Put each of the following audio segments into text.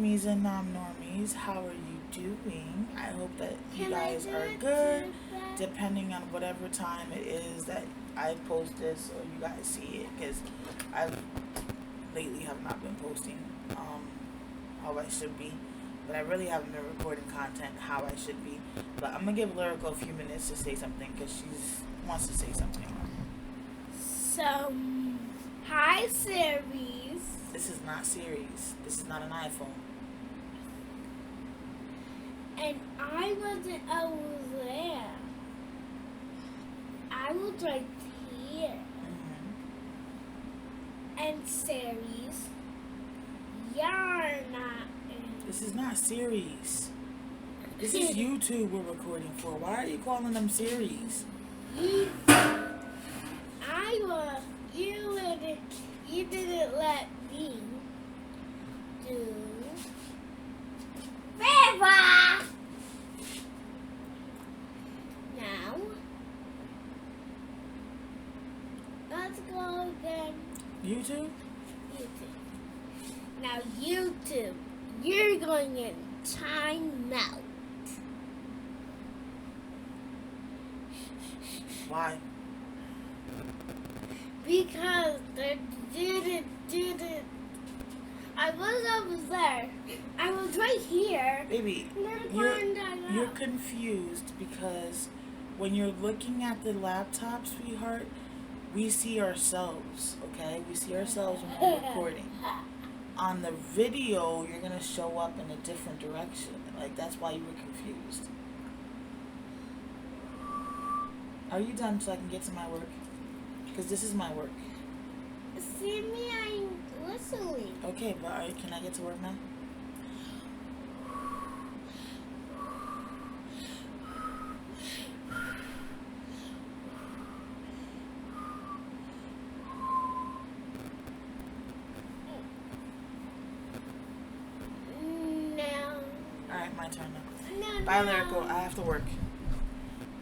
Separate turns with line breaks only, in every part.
normies and non-normies, how are you doing? I hope that you guys are good, depending on whatever time it is that I post this or you guys see it, because I lately have not been posting how I should be, but I really haven't been recording content how I should be. But I'm gonna give Lyrical a few minutes to say something because she wants to say something.
So, hi series.
This is not Siri's. This is not an iPhone.
And I wasn't over there. I was right here. And series, you're not in.
This is not series. This is YouTube we're recording for. Why are you calling them series?
You didn't let me do Beba. Now, let's go again.
YouTube?
Now, YouTube, you're going in timeout.
Why?
Because they didn't. I was over there. I was right here.
Baby, you're confused because when you're looking at the laptop, sweetheart, we see ourselves, okay? We see ourselves when we're recording. On the video, you're going to show up in a different direction. Like, that's why you were confused. Are you done so I can get to my work? Because this is my work.
See me, I'm whistling.
Okay, but can I get to work now?
No.
Alright, my turn now.
No,
Bye,
no.
Lyrical. I have to work.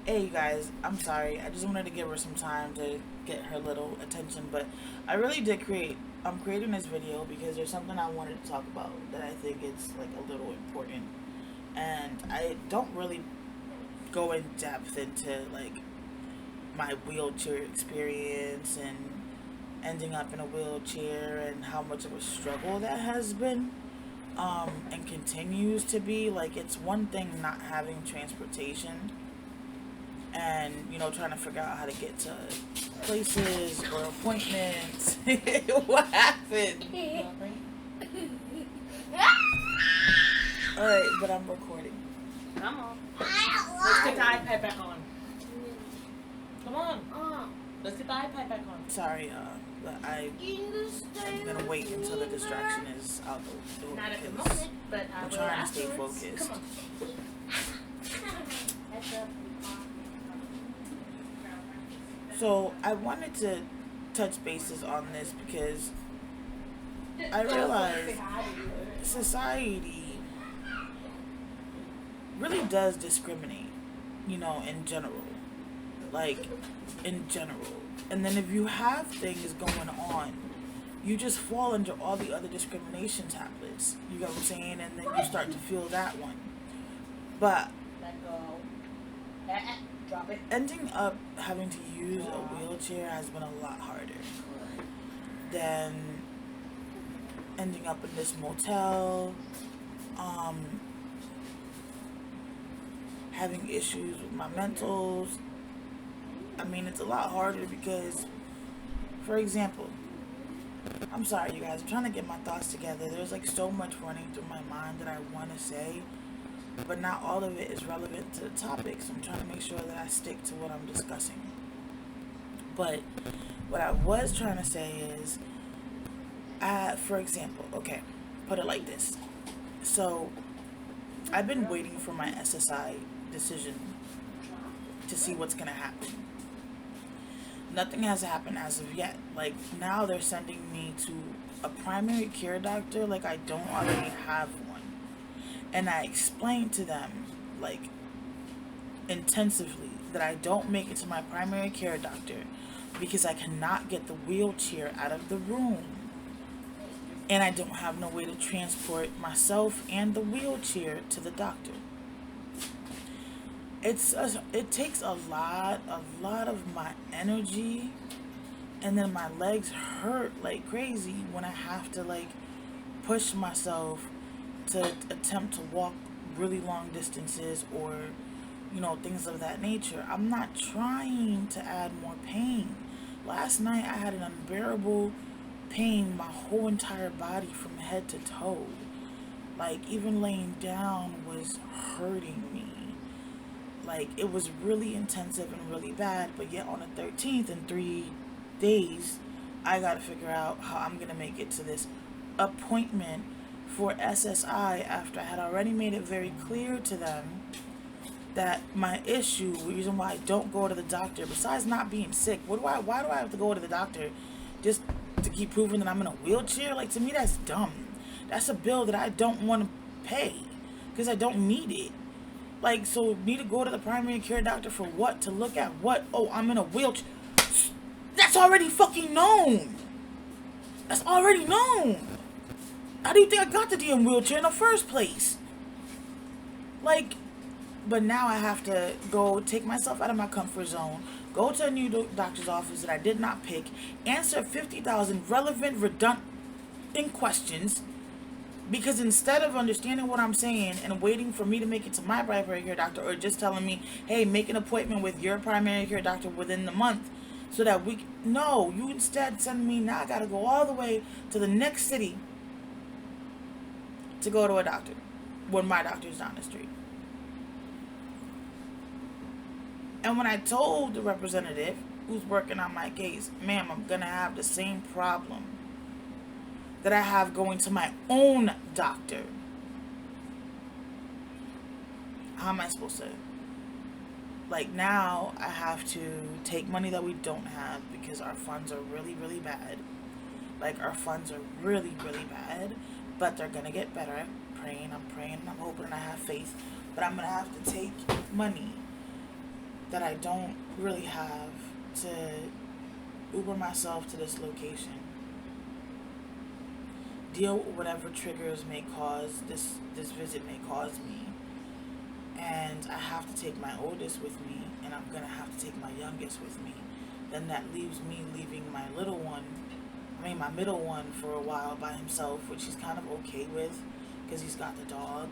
Hey, you guys. I'm sorry. I just wanted to give her some time to get her little attention, but I really did I'm creating this video because there's something I wanted to talk about that I think is like a little important, and I don't really go in depth into like my wheelchair experience and ending up in a wheelchair and how much of a struggle that has been and continues to be. Like, it's one thing not having transportation and, you know, trying to figure out how to get to places or appointments. What happened? Alright, but I'm recording.
Come on. Let's get the iPad back on. Come on. Let's get the iPad back on.
Sorry, but I'm gonna wait until the distraction is out the door.
Not at the moment, but I
I'm
will
trying to stay
afterwards.
focused.
Come on. That's up.
So I wanted to touch bases on this because I realized society really does discriminate, you know, in general. Like, in general. And then if you have things going on, you just fall under all the other discrimination tablets. You get what I'm saying? And then you start to feel that one. But
Let go. Drop it.
ending up having to use a wheelchair has been a lot harder than ending up in this motel, having issues with my mentals. I mean, it's a lot harder because, for example, I'm sorry, you guys, I'm trying to get my thoughts together. There's like so much running through my mind that I want to say, but not all of it is relevant to the topic, so I'm trying to make sure that I stick to what I'm discussing. But what I was trying to say is, for example, okay, put it like this. So, I've been waiting for my SSI decision to see what's going to happen. Nothing has happened as of yet. Like, now they're sending me to a primary care doctor like I don't already have one. And I explained to them, like, intensively, that I don't make it to my primary care doctor because I cannot get the wheelchair out of the room. and I don't have no way to transport myself and the wheelchair to the doctor. It takes a lot of my energy, and then my legs hurt like crazy when I have to like push myself to attempt to walk really long distances, or things of that nature. I'm not trying to add more pain. Last night I had an unbearable pain my whole entire body from head to toe. Like, even laying down was hurting me. Like, it was really intensive and really bad, but yet on the 13th, in 3 days, I gotta figure out how I'm gonna make it to this appointment for SSI after I had already made it very clear to them that my issue, the reason why I don't go to the doctor, besides not being sick, why do I have to go to the doctor just to keep proving that I'm in a wheelchair? Like, to me, that's dumb. That's a bill that I don't want to pay because I don't need it. Like, so me to go to the primary care doctor for what? To look at what? Oh, I'm in a wheelchair. That's already fucking known. That's already known. How do you think I got the damn wheelchair in the first place? Like, but now I have to go take myself out of my comfort zone, go to a new doctor's office that I did not pick, answer 50,000 relevant, redundant questions, because instead of understanding what I'm saying and waiting for me to make it to my primary care doctor, or just telling me, hey, make an appointment with your primary care doctor within the month so that no, you instead send me, now I got to go all the way to the next city to go to a doctor when my doctor's down the street. And when I told the representative who's working on my case, ma'am, I'm going to have the same problem that I have going to my own doctor. How am I supposed to? Like, now I have to take money that we don't have because our funds are really, really bad. Like, our funds are really, really bad, but they're going to get better. I'm praying, I'm hoping, and I have faith. But I'm going to have to take money that I don't really have to Uber myself to this location. Deal with whatever triggers may cause this visit may cause me. And I have to take my oldest with me, and I'm going to have to take my youngest with me. Then that leaves me leaving my my middle one for a while by himself, which he's kind of okay with because he's got the dog.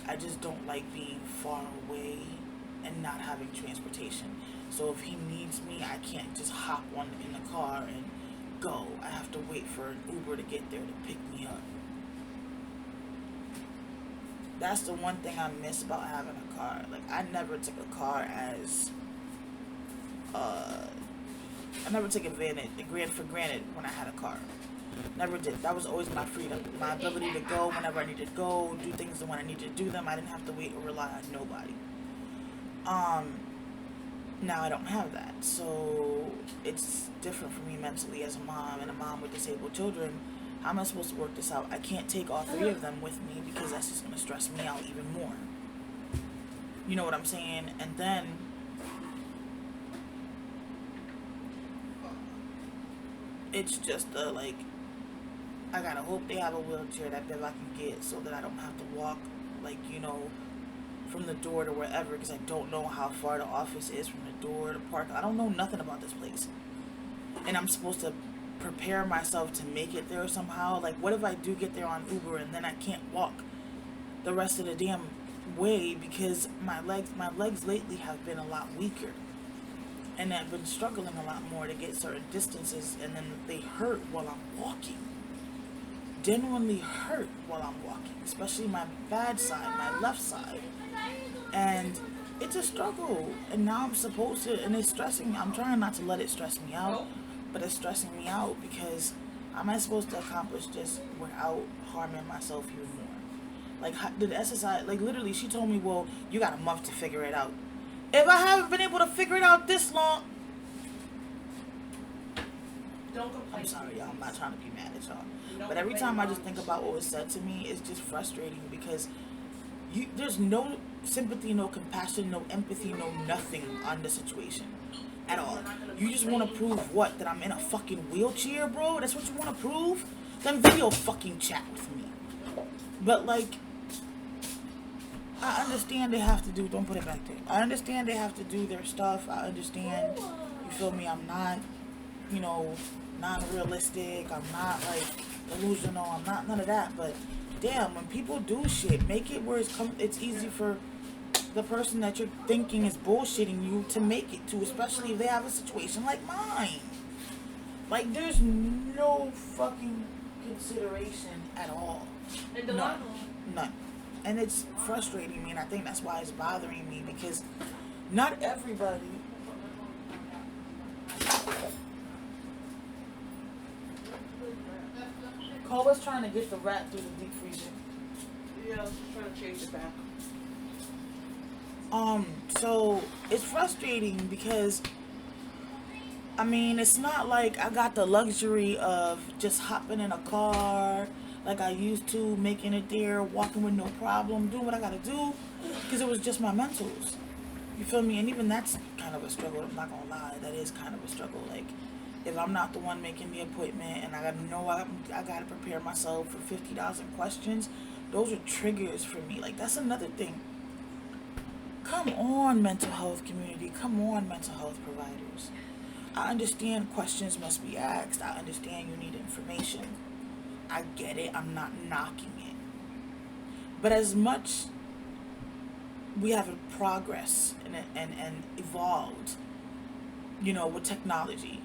I just don't like being far away and not having transportation. So if he needs me, I can't just hop on in the car and go. I have to wait for an Uber to get there to pick me up. That's the one thing I miss about having a car. Like, I never took a car as I never took for granted when I had a car. Never did. That was always my freedom, my ability to go whenever I needed to go, do things when I needed to do them. I didn't have to wait or rely on nobody. Now I don't have that, so it's different for me mentally as a mom, and a mom with disabled children. How am I supposed to work this out? I can't take all 3 of them with me because that's just going to stress me out even more. You know what I'm saying? And then it's just I gotta hope they have a wheelchair that Beba can get so that I don't have to walk, from the door to wherever, because I don't know how far the office is from the door to the park. I don't know nothing about this place. And I'm supposed to prepare myself to make it there somehow. Like, what if I do get there on Uber and then I can't walk the rest of the damn way because my legs lately have been a lot weaker. And I've been struggling a lot more to get certain distances, and then they hurt while I'm walking. Genuinely hurt while I'm walking, especially my bad side, my left side. And it's a struggle, and now I'm supposed to, and it's stressing me. I'm trying not to let it stress me out, but it's stressing me out because how am I supposed to accomplish this without harming myself even more? Like, did SSI, literally, she told me, well, you got a month to figure it out. If I haven't been able to figure it out this long,
don't complain.
I'm sorry, y'all. I'm not trying to be mad at y'all. But every time I just think about what was said to me, it's just frustrating because there's no sympathy, no compassion, no empathy, no nothing on the situation at all. You just want to prove what? That I'm in a fucking wheelchair, bro? That's what you want to prove? then video fucking chat with me. But like, I understand they have to do, don't put it back there. I understand they have to do their stuff. I understand, you feel me, I'm not, you know, non-realistic. I'm not like delusional. I'm not none of that. But damn, when people do shit, make it where it's easy for the person that you're thinking is bullshitting you to make it to, especially if they have a situation like mine. Like, there's no fucking consideration at all. None. None. And it's frustrating me, and I think that's why it's bothering me, because not everybody Cole was trying to get the rat through the deep freezer.
Yeah, I was trying to change it back.
So it's frustrating because, I mean, it's not like I got the luxury of just hopping in a car like I used to, making it there, walking with no problem, doing what I gotta do, because it was just my mentals. You feel me? And even that's kind of a struggle. I'm not gonna lie, that is kind of a struggle. Like, if I'm not the one making the appointment and I gotta know I gotta prepare myself for 50,000 questions, those are triggers for me. Like, that's another thing. Come on, mental health community. Come on, mental health providers. I understand questions must be asked. I understand you need information. I get it. I'm not knocking it. But as much we have progress and evolved, you know, with technology,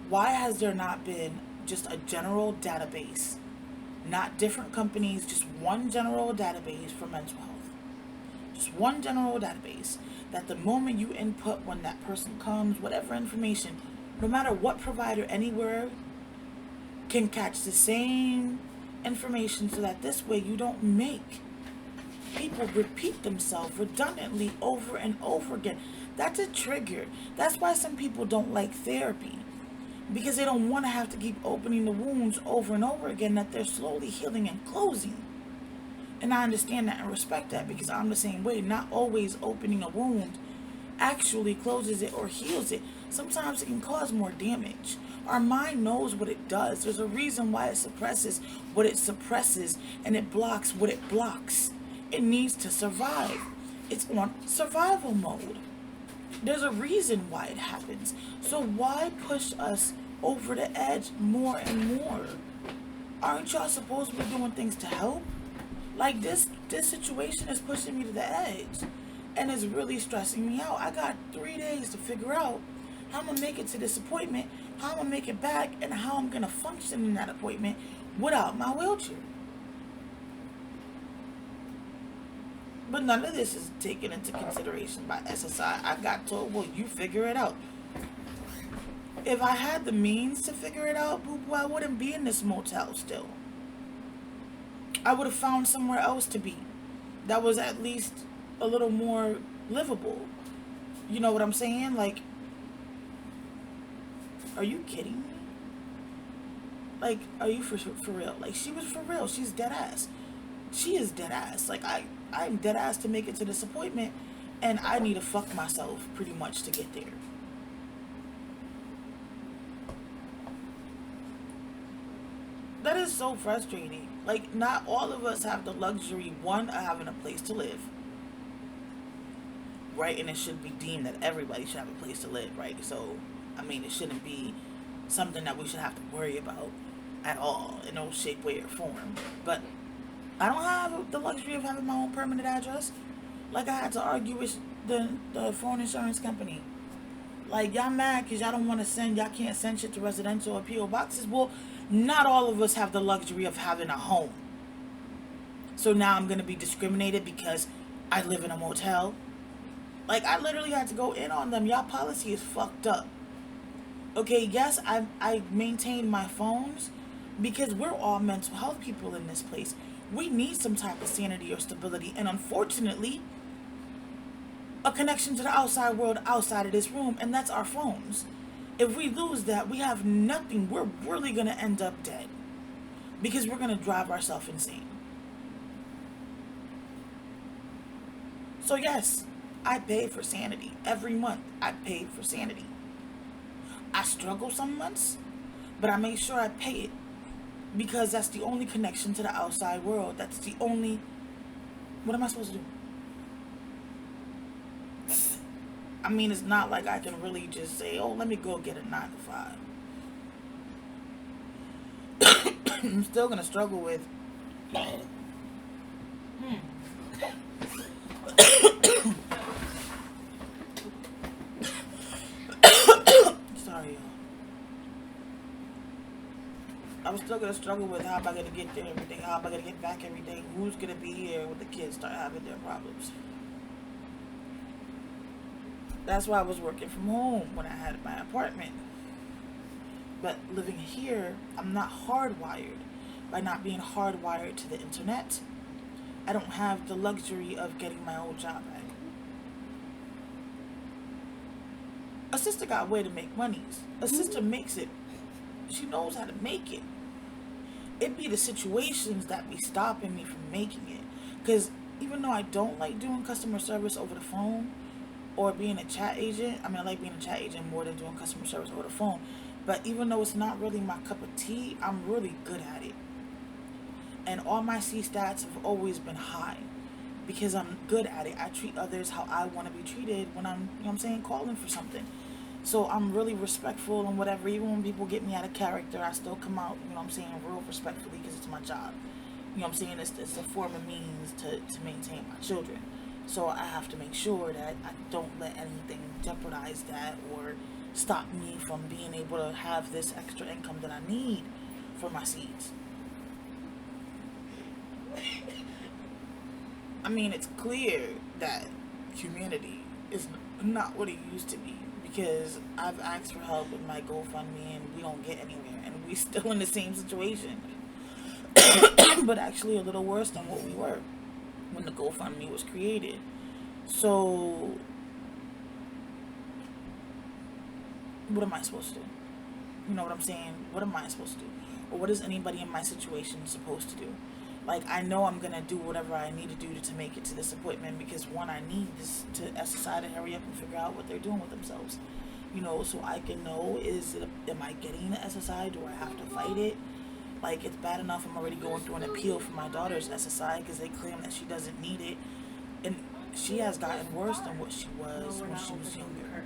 why has there not been just a general database, not different companies, just one general database for mental health? Just one general database that the moment you input when that person comes, whatever information, no matter what provider anywhere, can catch the same information, so that this way you don't make people repeat themselves redundantly over and over again. That's a trigger. That's why some people don't like therapy, because they don't want to have to keep opening the wounds over and over again that they're slowly healing and closing. And I understand that and respect that, because I'm the same way. Not always opening a wound actually closes it or heals it. Sometimes it can cause more damage. Our mind knows what it does. There's a reason why it suppresses what it suppresses, and it blocks what it blocks. It needs to survive. It's on survival mode. There's a reason why it happens. So why push us over the edge more and more? Aren't y'all supposed to be doing things to help? Like, this situation is pushing me to the edge, and it's really stressing me out. I got 3 days to figure out how I'm going to make it to this appointment, how I'm going to make it back, and how I'm going to function in that appointment without my wheelchair. But none of this is taken into consideration by SSI. I got told, well, you figure it out. If I had the means to figure it out, boo-boo, I wouldn't be in this motel still. I would have found somewhere else to be that was at least a little more livable. You know what I'm saying? Like, are you kidding me? Like, are you for real? Like, she was for real. She's dead ass. She is dead ass. Like, I'm dead ass to make it to this appointment, and I need to fuck myself pretty much to get there. That is so frustrating. Like, not all of us have the luxury, one, of having a place to live, right? And it should be deemed that everybody should have a place to live, right? So, I mean, it shouldn't be something that we should have to worry about at all, in no shape, way, or form. But I don't have the luxury of having my own permanent address. Like, I had to argue with the phone insurance company. Like, y'all mad because y'all don't want to y'all can't send shit to residential or P.O. boxes. Well, not all of us have the luxury of having a home. So now I'm going to be discriminated because I live in a motel. Like, I literally had to go in on them. Y'all policy is fucked up. Okay, yes, I maintain my phones because we're all mental health people in this place. We need some type of sanity or stability. And unfortunately, a connection to the outside world outside of this room, and that's our phones. If we lose that, we have nothing. We're really going to end up dead because we're going to drive ourselves insane. So yes, I pay for sanity. Every month, I pay for sanity. I struggle some months, but I make sure I pay it. because that's the only connection to the outside world. That's the only. What am I supposed to do? I mean, it's not like I can really just say, oh, let me go get a 9 to 5. I'm still going to struggle with. Sorry, y'all. I'm still going to struggle with how am I going to get there every day? How am I going to get back every day? Who's going to be here when the kids start having their problems? That's why I was working from home when I had my apartment. But living here, I'm not hardwired. By not being hardwired to the internet, I don't have the luxury of getting my old job back. A sister got a way to make monies. A sister makes it. She knows how to make it. It be the situations that be stopping me from making it. Because even though I don't like doing customer service over the phone, or being a chat agent. I mean, I like being a chat agent more than doing customer service over the phone. But even though it's not really my cup of tea, I'm really good at it. And all my C stats have always been high because I'm good at it. I treat others how I want to be treated when I'm, you know what I'm saying, calling for something. So I'm really respectful and whatever. Even when people get me out of character, I still come out, you know what I'm saying, real respectfully because it's my job. You know what I'm saying? It's a form of means to maintain my children. So I have to make sure that I don't let anything jeopardize that or stop me from being able to have this extra income that I need for my seeds. I mean, it's clear that humanity is not what it used to be because I've asked for help with my GoFundMe and we don't get anywhere and we still in the same situation. But actually a little worse than what we were when the GoFundMe was created. So what am I supposed to do? You know what I'm saying? What am I supposed to do? Or what is anybody in my situation supposed to do? Like, I know I'm gonna do whatever I need to do to make it to this appointment because one, I need this to SSI to hurry up and figure out what they're doing with themselves. You know, so I can know, am I getting the SSI? Do I have to fight it? Like, it's bad enough I'm already going through an appeal for my daughter's SSI because they claim that she doesn't need it. And she has gotten worse than what she was when she was younger.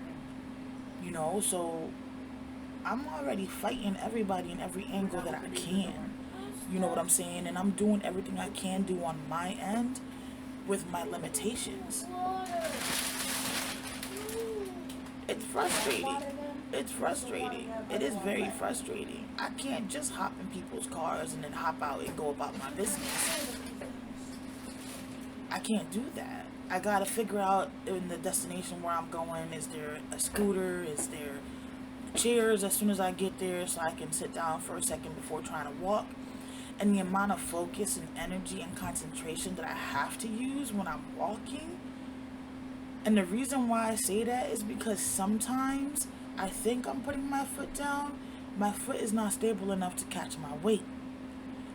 You know, so I'm already fighting everybody in every angle that I can. You know what I'm saying? And I'm doing everything I can do on my end with my limitations. It's frustrating. It's frustrating. It is very frustrating. I can't just hop in people's cars and then hop out and go about my business. I can't do that. I gotta figure out in the destination where I'm going, is there a scooter? Is there chairs as soon as I get there so I can sit down for a second before trying to walk? And the amount of focus and energy and concentration that I have to use when I'm walking. And the reason why I say that is because sometimes I think I'm putting my foot down. My foot is not stable enough to catch my weight.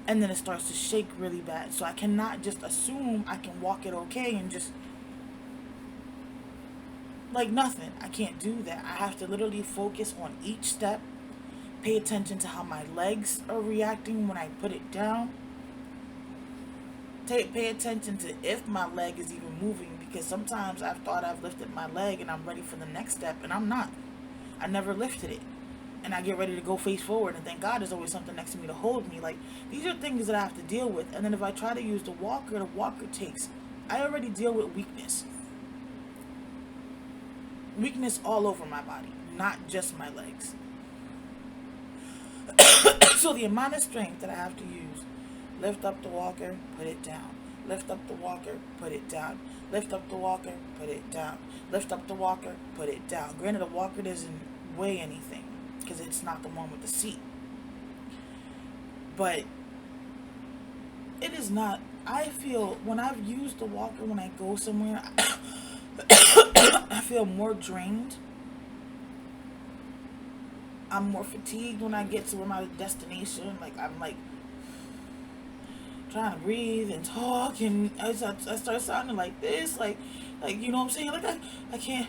And then it starts to shake really bad. So I cannot just assume I can walk it okay and just like nothing. I can't do that. I have to literally focus on each step. Pay attention to how my legs are reacting when I put it down. Pay attention to if my leg is even moving, because sometimes I've thought I've lifted my leg and I'm ready for the next step and I'm not. I never lifted it. And I get ready to go face forward and thank God there's always something next to me to hold me. Like, these are things that I have to deal with. And then if I try to use the walker takes. I already deal with weakness. Weakness all over my body, not just my legs. So the amount of strength that I have to use, lift up the walker, put it down. Lift up the walker, put it down. Lift up the walker, put it down. Lift up the walker, put it down. Granted, the walker doesn't weigh anything because it's not the one with the seat. But it is not, I feel, when I've used the walker when I go somewhere, I feel more drained. I'm more fatigued when I get to my destination. Like, I'm like trying to breathe and talk, and I start sounding like this, like you know what I'm saying? Like I can't.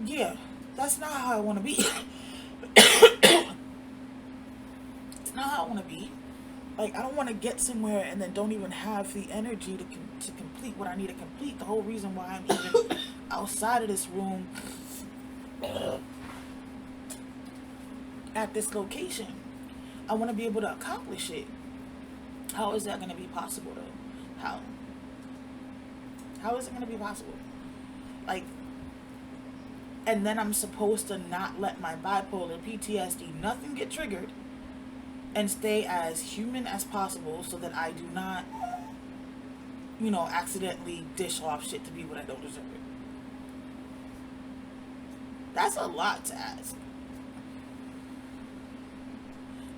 Yeah, that's not how I want to be. It's not how I want to be. Like, I don't want to get somewhere and then don't even have the energy to complete what I need to complete. The whole reason why I'm even outside of this room at this location. I want to be able to accomplish it. How is that going to be possible, though? How? How is it going to be possible? Like, and then I'm supposed to not let my bipolar, PTSD, nothing get triggered, and stay as human as possible so that I do not, you know, accidentally dish off shit to people that don't deserve it. That's a lot to ask.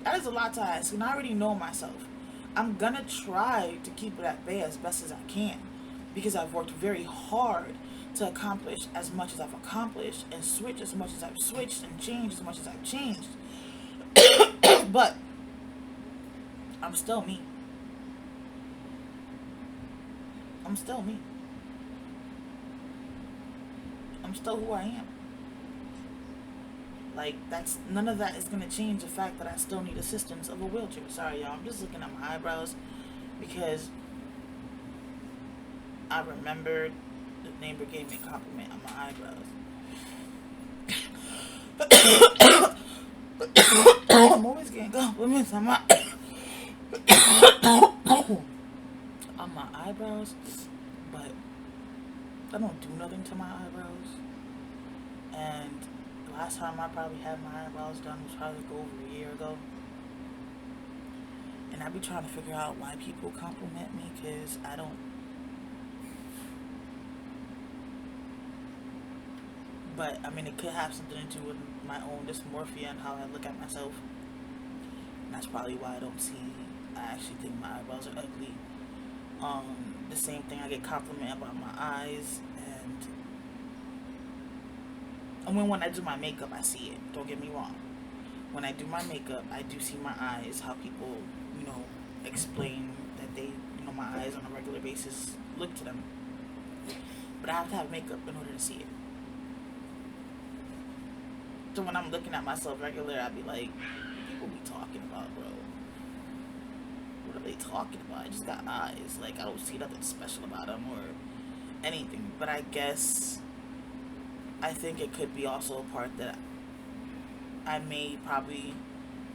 That is a lot to ask, and I already know myself. I'm gonna try to keep it at bay as best as I can, because I've worked very hard to accomplish as much as I've accomplished, and switch as much as I've switched, and change as much as I've changed. But I'm still me. I'm still me. I'm still who I am. Like, that's, none of that is going to change the fact that I still need assistance of a wheelchair. Sorry, y'all. I'm just looking at my eyebrows because I remembered the neighbor gave me a compliment on my eyebrows. I'm always getting compliments on my on my eyebrows, but I don't do nothing to my eyebrows. And the last time I probably had my eyebrows done was probably like over a year ago. And I be trying to figure out why people compliment me, because I don't. But I mean, it could have something to do with my own dysmorphia and how I look at myself. And that's probably why I don't see. I actually think my eyebrows are ugly. The same thing, I get complimented about my eyes, and when I do my makeup, I see it. Don't get me wrong. When I do my makeup, I do see my eyes. How people, you know, explain that they, you know, my eyes on a regular basis look to them. But I have to have makeup in order to see it. So when I'm looking at myself regular, I be like, people be talking about, bro? What are they talking about? I just got eyes. Like, I don't see nothing special about them or anything. But I guess, I think it could be also a part that I may probably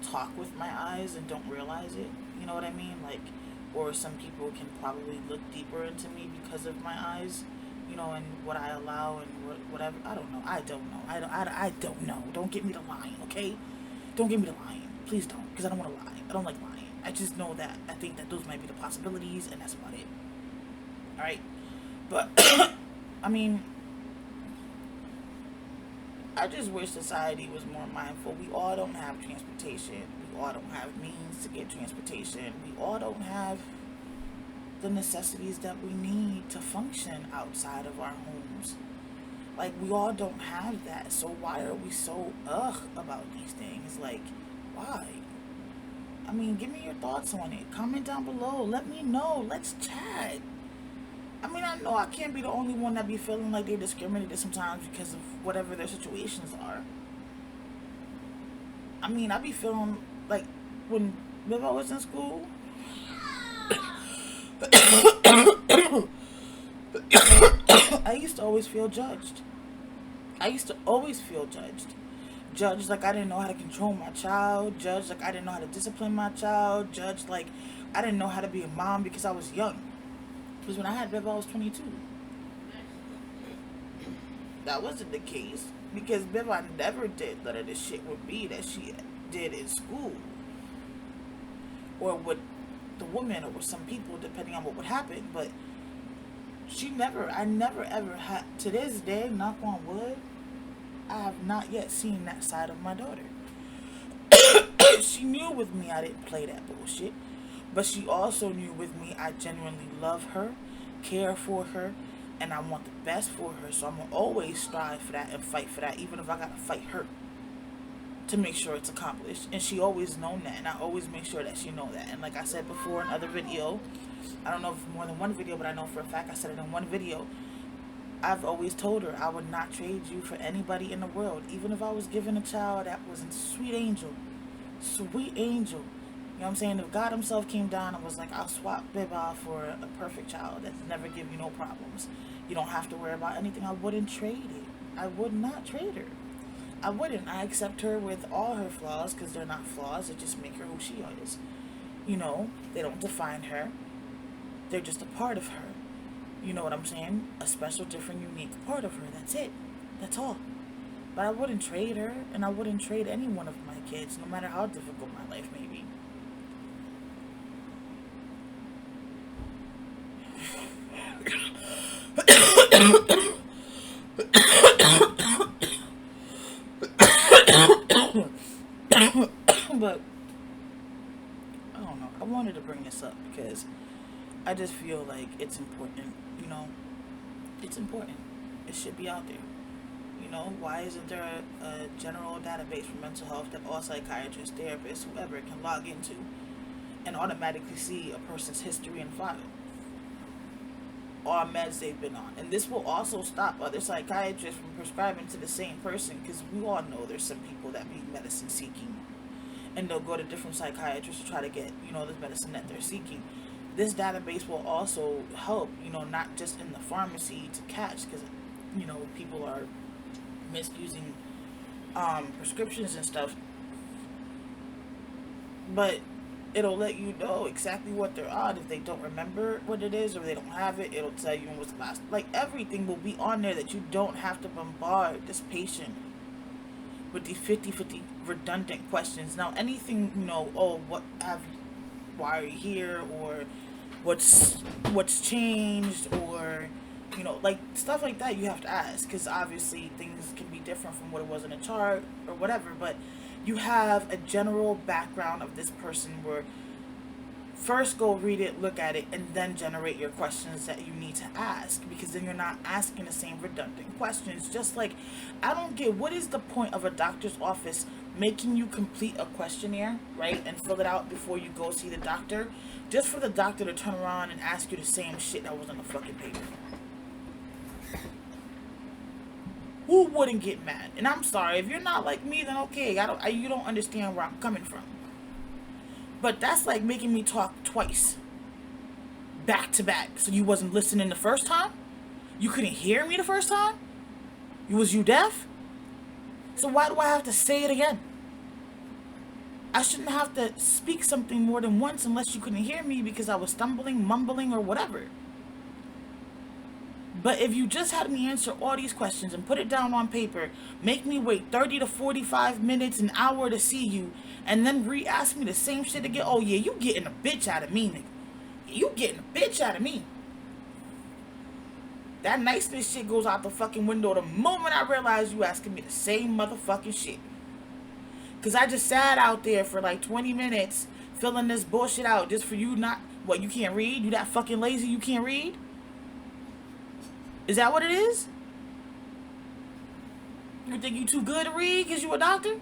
talk with my eyes and don't realize it. You know what I mean? Like, or some people can probably look deeper into me because of my eyes. You know, and what I allow and whatever. I don't know. I don't know. I don't know. Don't get me to lying, okay? Don't get me to lying. Please don't, because I don't want to lie. I don't like lying. I just know that I think that those might be the possibilities, and that's about it. Alright? But, I mean, I just wish society was more mindful. We all don't have transportation. We all don't have means to get transportation. We all don't have the necessities that we need to function outside of our homes. Like, we all don't have that. So why are we so about these things? Like, why? I mean, give me your thoughts on it. Comment down below. Let me know. Let's chat. I mean, I know I can't be the only one that be feeling like they're discriminated sometimes because of whatever their situations are. I mean, I be feeling like when Beba was in school, I used to always feel judged. Judged like I didn't know how to control my child. Judged like I didn't know how to discipline my child. Judged like I didn't know how to be a mom because I was young. Because when I had Beba, I was 22. That wasn't the case. Because Beba never did none of the shit with me that she did in school. Or with the woman or with some people, depending on what would happen. But I never ever had, to this day, knock on wood, I have not yet seen that side of my daughter. She knew with me I didn't play that bullshit. But she also knew with me I genuinely love her, care for her, and I want the best for her. So I'm going to always strive for that and fight for that, even if I got to fight her to make sure it's accomplished. And she always known that, and I always make sure that she know that. And like I said before in other video, I don't know if more than one video, but I know for a fact I said it in one video, I've always told her I would not trade you for anybody in the world. Even if I was given a child that was a sweet angel, You know what I'm saying? If God himself came down and was like, I'll swap Beba for a perfect child that's never give you no problems. You don't have to worry about anything. I wouldn't trade it. I would not trade her. I wouldn't. I accept her with all her flaws because they're not flaws. They just make her who she is. You know, they don't define her. They're just a part of her. You know what I'm saying? A special, different, unique part of her. That's it. That's all. But I wouldn't trade her, and I wouldn't trade any one of my kids, no matter how difficult my life may be. But I don't know. I wanted to bring this up because I just feel like it's important. You know, it's important. It should be out there. You know, why isn't there a general database for mental health that all psychiatrists, therapists, whoever can log into and automatically see a person's history and file? Or meds they've been on. And this will also stop other psychiatrists from prescribing to the same person, because we all know there's some people that be medicine seeking and they'll go to different psychiatrists to try to get, you know, the medicine that they're seeking. This database will also help, you know, not just in the pharmacy to catch, because, you know, people are misusing prescriptions and stuff, but it'll let you know exactly what they're on. If they don't remember what it is or they don't have it, it'll tell you when was the last. Like, everything will be on there, that you don't have to bombard this patient with these 50 redundant questions. Now, anything, you know, oh, what have you, why are you here, or what's changed, or, you know, like, stuff like that you have to ask, because obviously things can be different from what it was in a chart or whatever, but you have a general background of this person where first go read it, look at it, and then generate your questions that you need to ask, because then you're not asking the same redundant questions. Just like, I don't get, what is the point of a doctor's office making you complete a questionnaire, right, and fill it out before you go see the doctor, just for the doctor to turn around and ask you the same shit that was on the fucking paper? Who wouldn't get mad? And I'm sorry, if you're not like me, then okay, you don't understand where I'm coming from. But that's like making me talk twice, back to back. So you wasn't listening the first time? You couldn't hear me the first time? Was you deaf? So why do I have to say it again? I shouldn't have to speak something more than once unless you couldn't hear me because I was stumbling, mumbling, or whatever. But if you just had me answer all these questions and put it down on paper, make me wait 30 to 45 minutes, an hour to see you, and then re-ask me the same shit again, oh yeah, you getting a bitch out of me, nigga. You getting a bitch out of me. That niceness shit goes out the fucking window the moment I realize you asking me the same motherfucking shit. Because I just sat out there for like 20 minutes filling this bullshit out just for you not... What, you can't read? You that fucking lazy you can't read? Is that what it is? You think you too good to read because you a doctor?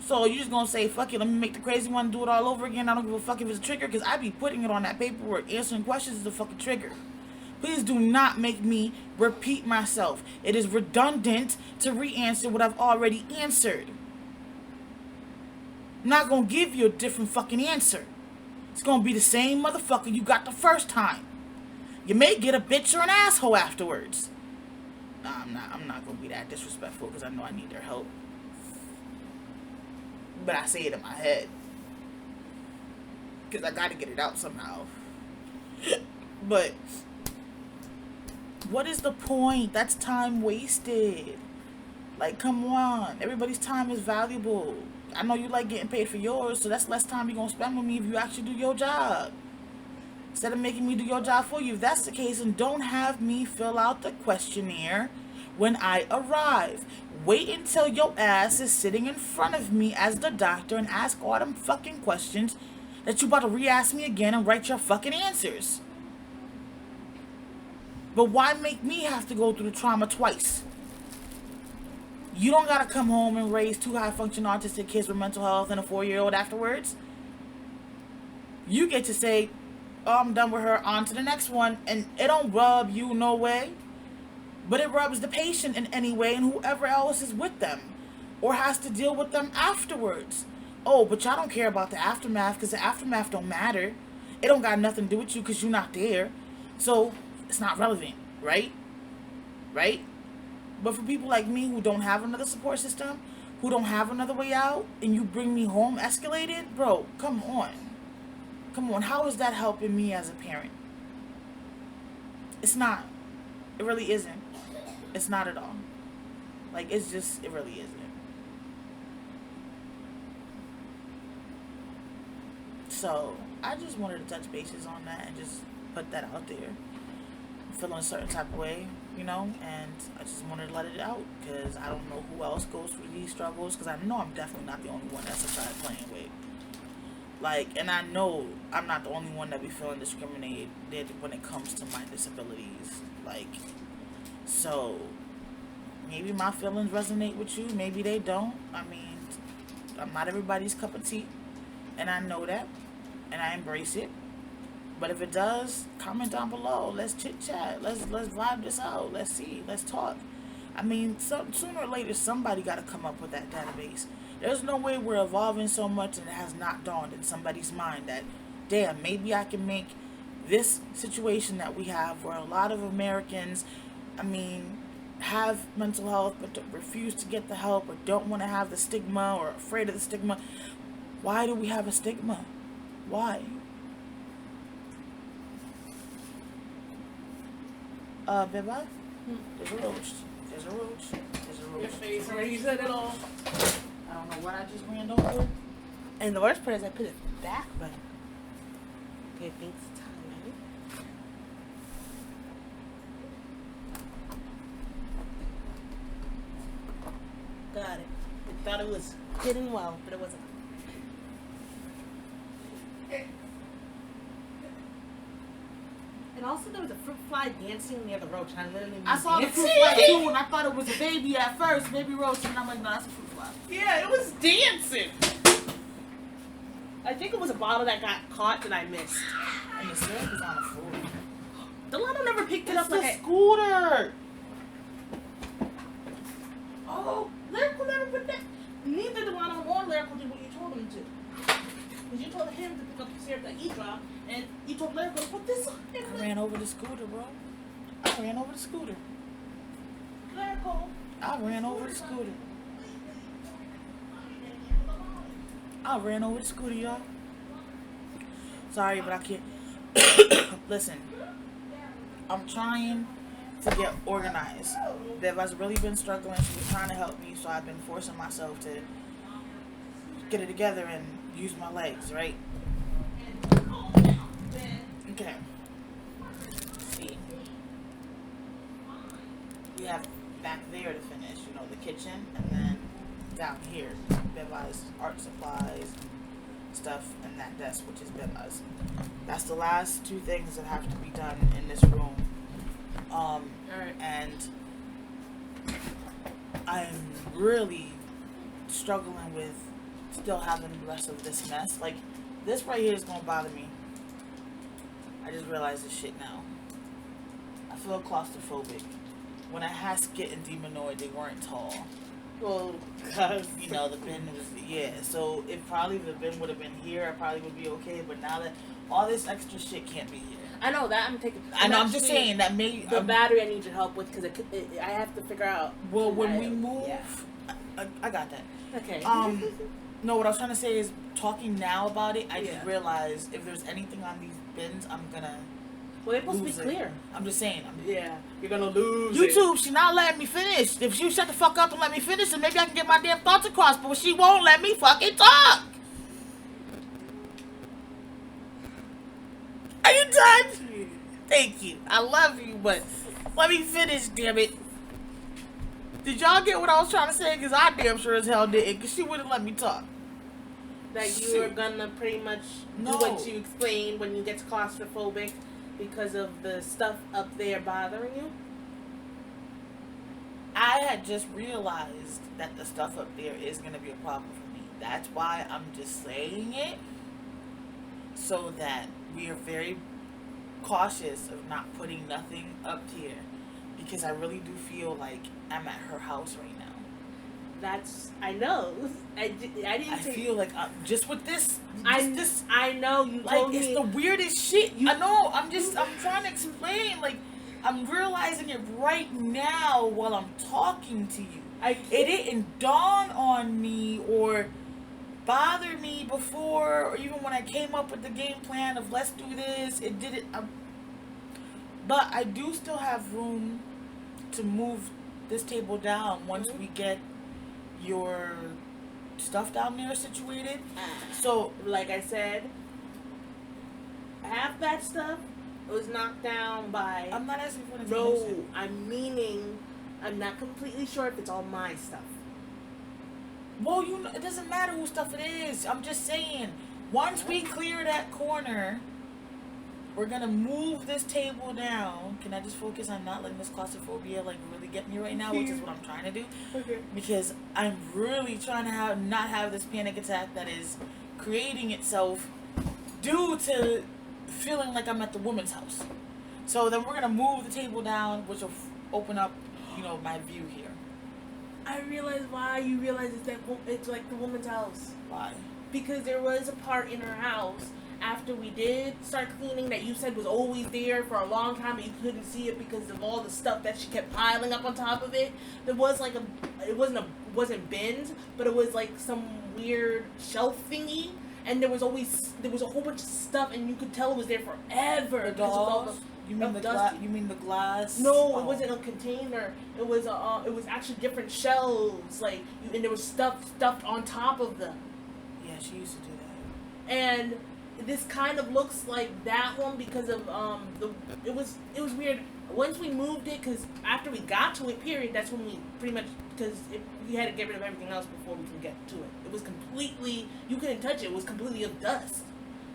So you just gonna say, fuck it, let me make the crazy one, do it all over again. I don't give a fuck if it's a trigger, because I be putting it on that paperwork. Answering questions is a fucking trigger. Please do not make me repeat myself. It is redundant to re-answer what I've already answered. I'm not gonna give you a different fucking answer. It's gonna be the same motherfucker you got the first time. You may get a bitch or an asshole afterwards. Nah, I'm not gonna be that disrespectful, because I know I need their help. But I say it in my head, because I gotta get it out somehow. But what is the point? That's time wasted. Like, come on. Everybody's time is valuable. I know you like getting paid for yours, so that's less time you're gonna spend with me if you actually do your job, instead of making me do your job for you. If that's the case, then don't have me fill out the questionnaire when I arrive. Wait until your ass is sitting in front of me as the doctor and ask all them fucking questions that you about to re-ask me again and write your fucking answers. But why make me have to go through the trauma twice? You don't gotta come home and raise 2 high-functioning autistic kids with mental health and a 4-year-old afterwards. You get to say, oh, I'm done with her, on to the next one, and it don't rub you no way. But it rubs the patient in any way, and whoever else is with them or has to deal with them afterwards. Oh, but y'all don't care about the aftermath because the aftermath don't matter. It don't got nothing to do with you because you're not there. So it's not relevant, right? Right? But for people like me who don't have another support system, who don't have another way out, and you bring me home escalated, bro, come on. Come on. How is that helping me as a parent? It's not. It really isn't. It's not at all. Like, it's just, it really isn't. So, I just wanted to touch bases on that and just put that out there. I'm feeling a certain type of way, you know, and I just wanted to let it out because I don't know who else goes through these struggles because I know I'm definitely not the only one that's SSI playing with. Like, and I know I'm not the only one that be feeling discriminated when it comes to my disabilities. Like, so maybe my feelings resonate with you, maybe they don't. I mean, I'm not everybody's cup of tea, and I know that, and I embrace it. But if it does, comment down below. Let's chit chat. Let's vibe this out. Let's see. Let's talk. I mean, sooner or later, somebody got to come up with that database. There's no way we're evolving so much and it has not dawned in somebody's mind that, damn, maybe I can make this situation that we have where a lot of Americans, I mean, have mental health but refuse to get the help or don't want to have the stigma or afraid of the stigma. Why do we have a stigma? Why? Beba? There's a roach. There's a roach. There's a roach.
Your face already said it all.
I don't know what I just ran over. And the worst part is I put it back, but
Okay, thanks, Tommy. Got it. I thought it was hidden well, but it wasn't. And also there was a fruit fly dancing near the roach. I literally
I saw the fruit fly too, and I thought it was a baby at first, baby roach, and I'm like, no, that's a fruit fly.
Yeah, it was dancing. I think it was a bottle that got caught that I missed.
And the syrup is on the floor.
Delano never picked it up
It's the
like
scooter.
Oh, Lyrical never put that. Neither Delano or Lyrical did what you told him to. Because you told him to pick up the syrup that he dropped, and you told Lyrical to put this on.
I ran over the scooter, bro. I ran over the scooter.
Lyrical.
I ran over the scooter. I ran over the scooter, y'all. Sorry, but I can't. Listen, I'm trying to get organized. Beva's really been struggling. She was trying to help me, so I've been forcing myself to get it together and use my legs, right? Okay. Let's see. We have back there to finish, you know, the kitchen, and then down here, Beva's art supplies, stuff, and that desk, which is Beva's. That's the last two things that have to be done in this room. And I'm really struggling with still having the rest of this mess. Like, this right here is gonna bother me. I just realized this shit now. I feel claustrophobic. When I had Skit and Demonoid, they weren't tall.
Well, because,
You know, the bin was, yeah. So if probably the bin would have been here, I probably would be okay. But now that all this extra shit can't be here.
I know that I'm taking.
I know, I'm just saying that maybe
the battery I need your help with because I have to figure out.
Well, when we move,
yeah.
I got that.
Okay.
No, what I was trying to say is, talking now about it, I
Yeah.
just realized if there's anything on these bins, I'm gonna
Well, they're supposed
lose
to be
it.
clear.
I'm just saying.
Yeah, you're gonna lose.
YouTube, she not letting me finish. If she shut the fuck up and let me finish, then maybe I can get my damn thoughts across. But she won't let me fucking talk. Are you done? Thank you. I love you, but let me finish, damn it. Did y'all get what I was trying to say? Because I damn sure as hell didn't, because she wouldn't let me talk.
That you are gonna pretty much
No.
do what you explained when you get claustrophobic because of the stuff up there bothering you.
I had just realized that the stuff up there is going to be a problem for me. That's why I'm just saying it, so that we are very cautious of not putting nothing up here, because I really do feel like I'm at her house right now.
I know. I didn't
I
say.
feel like just with this,
I know you
like
told
it's
me.
the weirdest shit. I know. I'm trying to explain. Like I'm realizing it right now while I'm talking to you. It didn't dawn on me or bother me before, or even when I came up with the game plan of let's do this. It didn't. But I do still have room to move this table down once we get your stuff down there situated. So,
like I said, half that stuff was knocked down by.
I'm not asking for an
No,
explanation.
I'm meaning I'm not completely sure if it's all my stuff.
Well, it doesn't matter whose stuff it is. I'm just saying, once we clear that corner, we're gonna move this table down. Can I just focus on not letting this claustrophobia like really get me right now, which is what I'm trying to do?
Okay.
Because I'm really trying to not have this panic attack that is creating itself due to feeling like I'm at the woman's house. So then we're gonna move the table down, which will open up, my view here.
I realize why you realize it's like the woman's house.
Why?
Because there was a part in her house after we did start cleaning that you said was always there for a long time, but you couldn't see it because of all the stuff that she kept piling up on top of it. There was like it wasn't bins, but it was like some weird shelf thingy, and there was a whole bunch of stuff, and you could tell it was there forever.
The
because of all
dolls?
the
You mean the glass?
No, it wasn't a container. It was actually different shelves, and there was stuff stuffed on top of them.
Yeah, she used to do that.
And this kind of looks like that one because of it was weird. Once we moved it, because after we got to it, period, that's when we pretty much, because we had to get rid of everything else before we could get to it. It was completely, you couldn't touch it. It was completely of dust.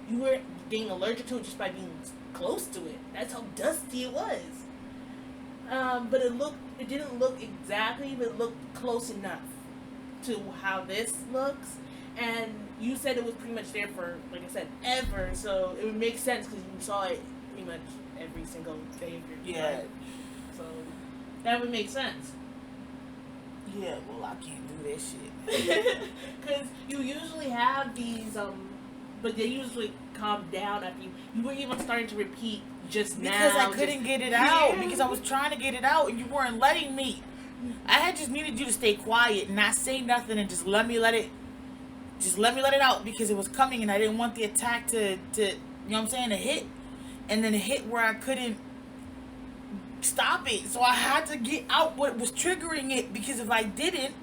You were getting allergic to it just by being close to it. That's how dusty it was. But it didn't look exactly, but it looked close enough to how this looks. And you said it was pretty much there for, like I said, ever. So it would make sense because you saw it pretty much every single day of your life. So that would make sense.
Yeah, well, I can't do this shit.
Because you usually have these, but they usually calm down after you were even starting to repeat just now.
Because I couldn't get it out. Because I was trying to get it out and you weren't letting me. I had just needed you to stay quiet and not say nothing and just let me let it out because it was coming and I didn't want the attack to you know what I'm saying, to hit. And then it hit where I couldn't stop it. So I had to get out what was triggering it, because if I didn't,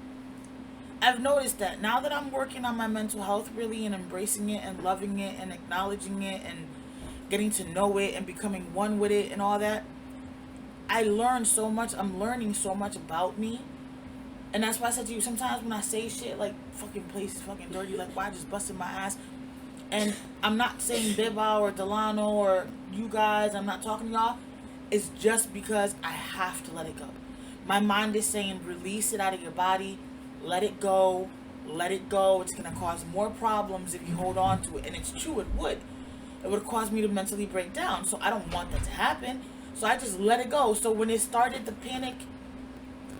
I've noticed that now that I'm working on my mental health really and embracing it and loving it and acknowledging it and getting to know it and becoming one with it and all that, I learned so much. I'm learning so much about me. And that's why I said to you, sometimes when I say shit like fucking place is fucking dirty, like why I just busted my ass. And I'm not saying Beba or Delano or you guys, I'm not talking to y'all. It's just because I have to let it go. My mind is saying release it out of your body. Let it go. Let it go. It's going to cause more problems if you hold on to it. And it's true, it would. It would cause me to mentally break down. So I don't want that to happen. So I just let it go. So when it started to panic,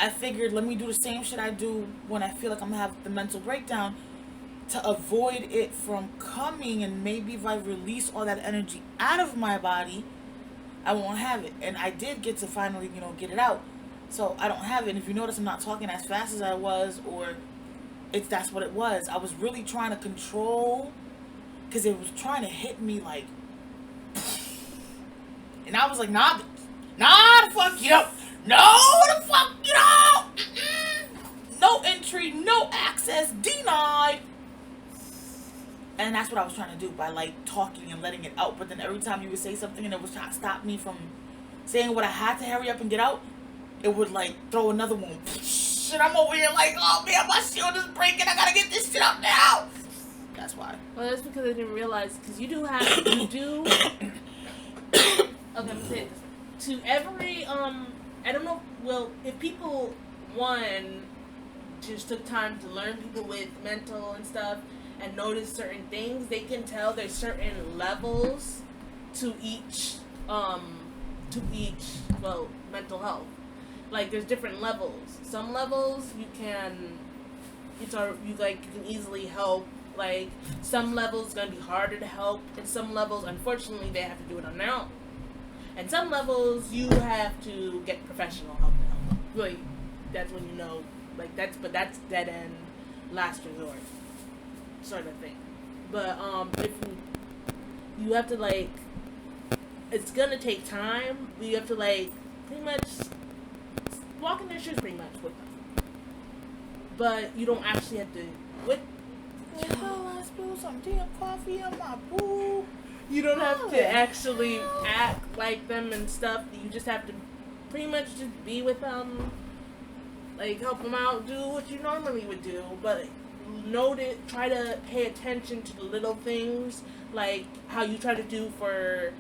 I figured let me do the same shit I do when I feel like I'm going to have the mental breakdown to avoid it from coming. And maybe if I release all that energy out of my body, I won't have it. And I did get to finally, get it out. So I don't have it. And if you notice, I'm not talking as fast as I was, or that's what it was. I was really trying to control, because it was trying to hit me like, and I was like, nah, the fuck you don't. No, the fuck you don't. No entry, no access, denied. And that's what I was trying to do by talking and letting it out. But then every time you would say something and it was trying to stop me from saying what I had to hurry up and get out, it would throw another one. Shit, I'm over here oh man, my shield is breaking. I gotta get this shit up now. That's why.
Well, that's because I didn't realize, because you do. Okay, I'm gonna say this. To every I don't know. Well, if people just took time to learn people with mental and stuff and notice certain things, they can tell there's certain levels to each mental health. There's different levels. Some levels you can you can easily help. Like some levels gonna be harder to help, and some levels unfortunately they have to do it on their own. And some levels you have to get professional help now. Really, that's when you know, like that's dead end, last resort, sort of thing. But if you have to like, it's gonna take time. You have to like pretty much walk in their shoes pretty much with them. But you don't actually have to with.
Hell, I spilled some damn coffee on my boo.
You don't have to actually act like them and stuff. You just have to pretty much just be with them, like help them out, do what you normally would do. But try to pay attention to the little things, like how you try to do for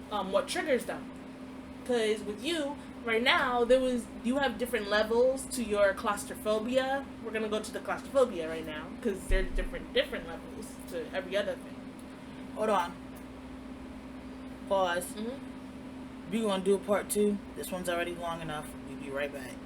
what triggers them. Because with you right now, you have different levels to your claustrophobia. We're gonna go to the claustrophobia right now because there's different levels to every other thing.
Hold on. Pause.
Mm-hmm.
We're gonna do part 2. This one's already long enough. We'll be right back.